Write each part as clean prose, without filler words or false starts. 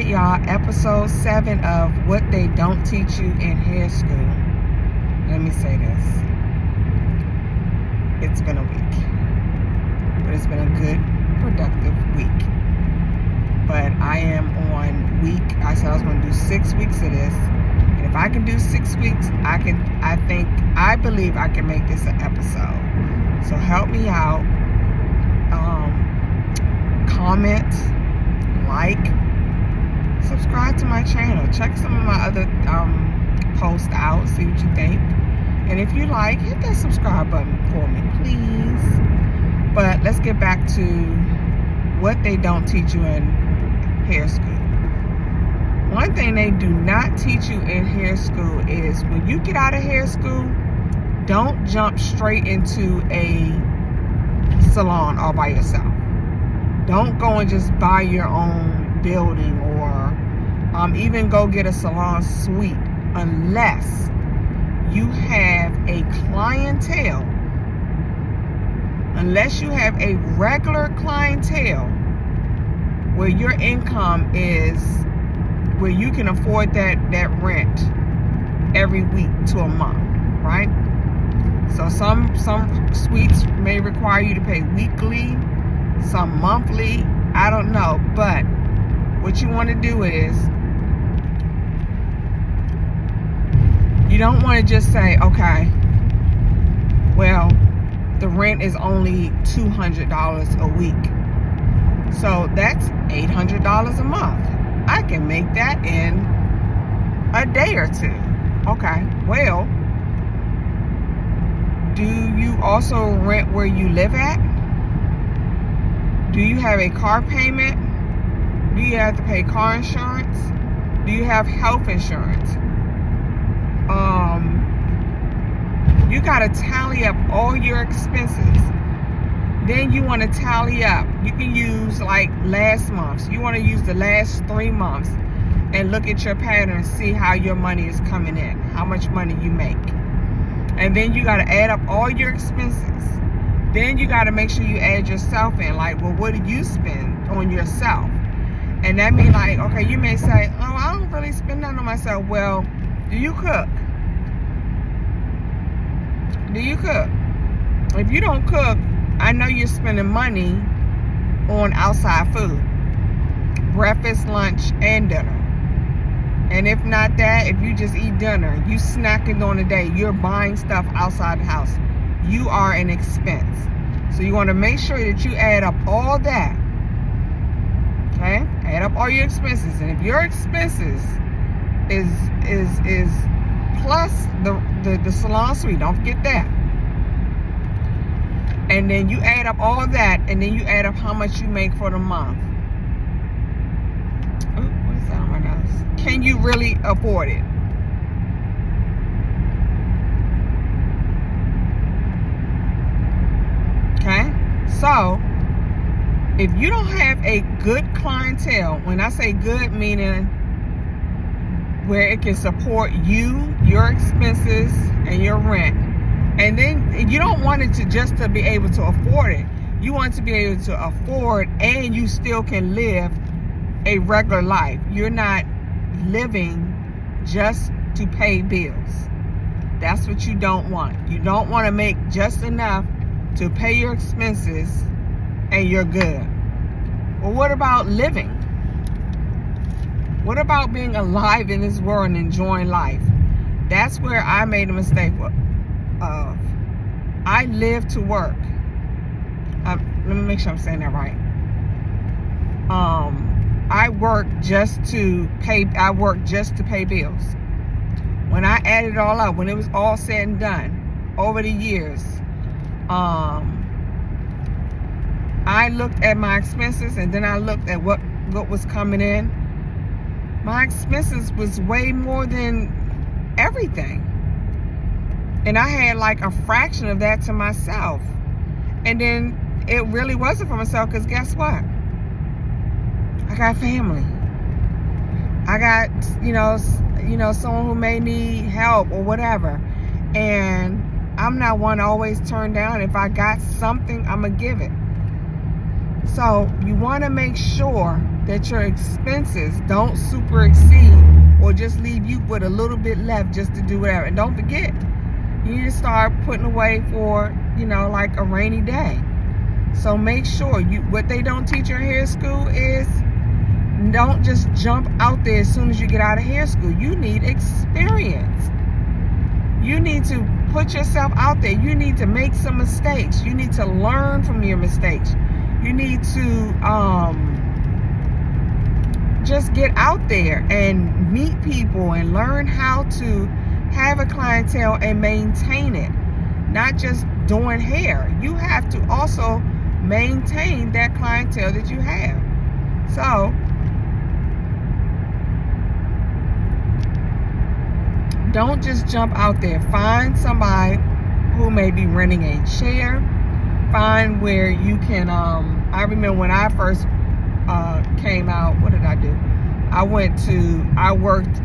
y'all. Episode 7 of What They Don't Teach You in Hair School. Let me say this. It's been a week. But it's been a good, productive week. But I am on I said I was going to do 6 weeks of this. And if I can do 6 weeks, I believe I can make this an episode. So help me out. Comment, like, subscribe to my channel. Check some of my other posts out. See what you think. And if you like, hit that subscribe button for me, please. But let's get back to what they don't teach you in hair school. One thing they do not teach you in hair school is when you get out of hair school, don't jump straight into a salon all by yourself. Don't go and just buy your own building or even go get a salon suite unless you have a clientele, unless you have a regular clientele where your income is where you can afford that rent every week to a month, right? So some suites may require you to pay weekly, some monthly, I don't know. But what you want to do is, you don't want to just say, okay, well, the rent is only $200 a week. So that's $800 a month. I can make that in a day or two. Okay, well, do you also rent where you live at? Do you have a car payment? Do you have to pay car insurance? Do you have health insurance? You got to tally up all your expenses. Then you want to tally up. You can use like last month's. You want to use the last 3 months and look at your pattern and see how your money is coming in, how much money you make. And then you got to add up all your expenses. Then you got to make sure you add yourself in. Like, well, what do you spend on yourself? And that means, like, okay, you may say, oh, I don't really spend that on myself. Well, do you cook? Do you cook? If you don't cook, I know you're spending money on outside food. Breakfast, lunch, and dinner. And if not that, if you just eat dinner, you snacking on the day, you're buying stuff outside the house, you are an expense. So you want to make sure that you add up all that. Okay? Add up all your expenses. And if your expenses is plus the salon suite, don't forget that. And then you add up all of that, and then you add up how much you make for the month. Oh, what is that on my nose? Can you really afford it? Okay? So, if you don't have a good clientele, when I say good, meaning where it can support you, your expenses, and your rent. And then you don't want it to be able to afford it. You want to be able to afford and you still can live a regular life. You're not living just to pay bills. That's what you don't want. You don't want to make just enough to pay your expenses and you're good. Well, what about living? What about being alive in this world and enjoying life? That's where I made a mistake of. I live to work. Let me make sure I'm saying that right. I work just to pay bills. When I added it all up, when it was all said and done, over the years, I looked at my expenses and then I looked at what was coming in. My expenses was way more than everything. And I had like a fraction of that to myself. And then it really wasn't for myself, because guess what? I got family. I got, someone who may need help or whatever. And I'm not one to always turn down. If I got something, I'm going to give it. So you want to make sure that your expenses don't super exceed or just leave you with a little bit left just to do whatever. And don't forget, you need to start putting away for, like a rainy day. So make sure what they don't teach you in hair school is don't just jump out there as soon as you get out of hair school. You need experience. You need to put yourself out there. You need to make some mistakes. You need to learn from your mistakes. You need to just get out there and meet people and learn how to have a clientele and maintain it. Not just doing hair. You have to also maintain that clientele that you have. So don't just jump out there. Find somebody who may be renting a chair. Find where you can, I remember when I first came out, what did I do? I worked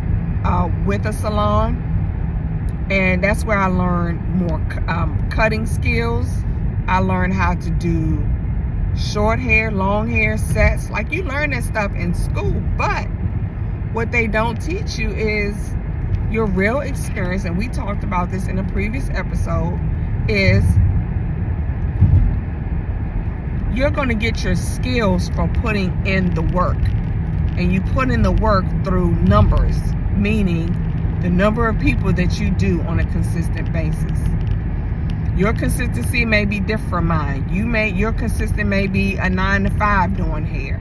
with a salon, and that's where I learned more cutting skills. I learned how to do short hair, long hair sets. Like, you learn that stuff in school, but what they don't teach you is your real experience, and we talked about this in a previous episode, is you're going to get your skills from putting in the work. And you put in the work through numbers, meaning the number of people that you do on a consistent basis. Your consistency may be different from mine. Your consistency may be a 9 to 5 doing hair.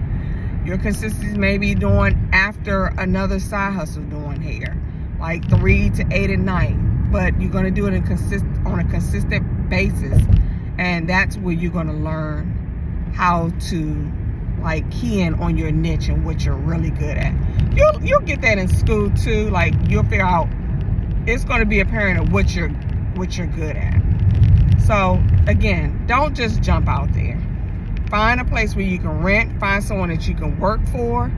Your consistency may be doing after another side hustle doing hair, like 3 to 8 at night. But you're going to do it on a consistent basis, and that's where you're going to learn how to key in on your niche and what you're really good at. You'll get that in school too. Like, you'll figure out, it's going to be apparent of what you're good at. So again, don't just jump out there. Find a place where you can rent. Find someone that you can work for,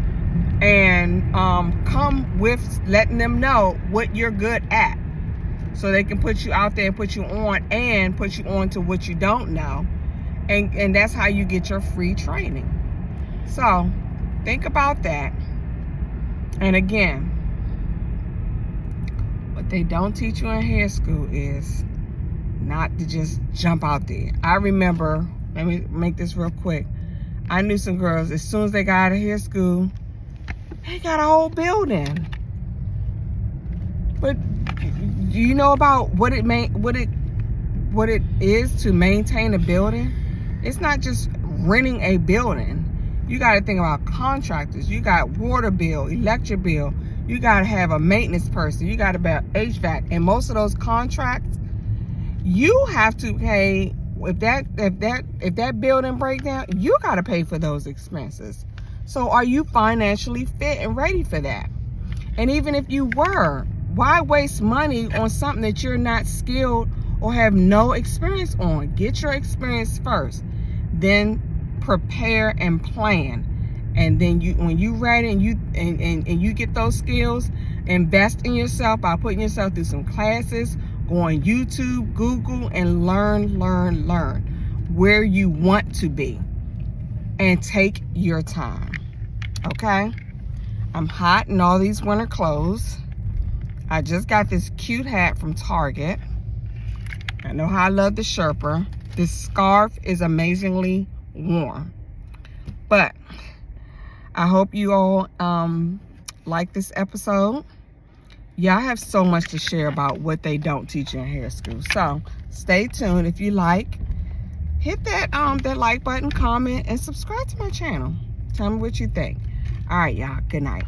and come with letting them know what you're good at, so they can put you out there and put you on to what you don't know. And that's how you get your free training. So think about that. And again, what they don't teach you in hair school is not to just jump out there. I remember, let me make this real quick. I knew some girls, as soon as they got out of hair school, they got a whole building. But do you know about what it is to maintain a building? It's not just renting a building. You got to think about contractors. You got water bill, electric bill. You got to have a maintenance person. You got to have HVAC. And most of those contracts, you have to pay. If that building breaks down, you got to pay for those expenses. So are you financially fit and ready for that? And even if you were, why waste money on something that you're not skilled or have no experience on? Get your experience first, then prepare and plan. And then when you ready and you get those skills, invest in yourself by putting yourself through some classes, go on YouTube, Google, and learn where you want to be, and take your time. Okay? I'm hot in all these winter clothes. I just got this cute hat from Target. I know how I love the Sherpa. This scarf is amazingly warm. But I hope you all like this episode. Yeah, I have so much to share about what they don't teach you in hair school. So stay tuned. If you like, hit that that like button, comment, and subscribe to my channel. Tell me what you think. All right, y'all. Good night.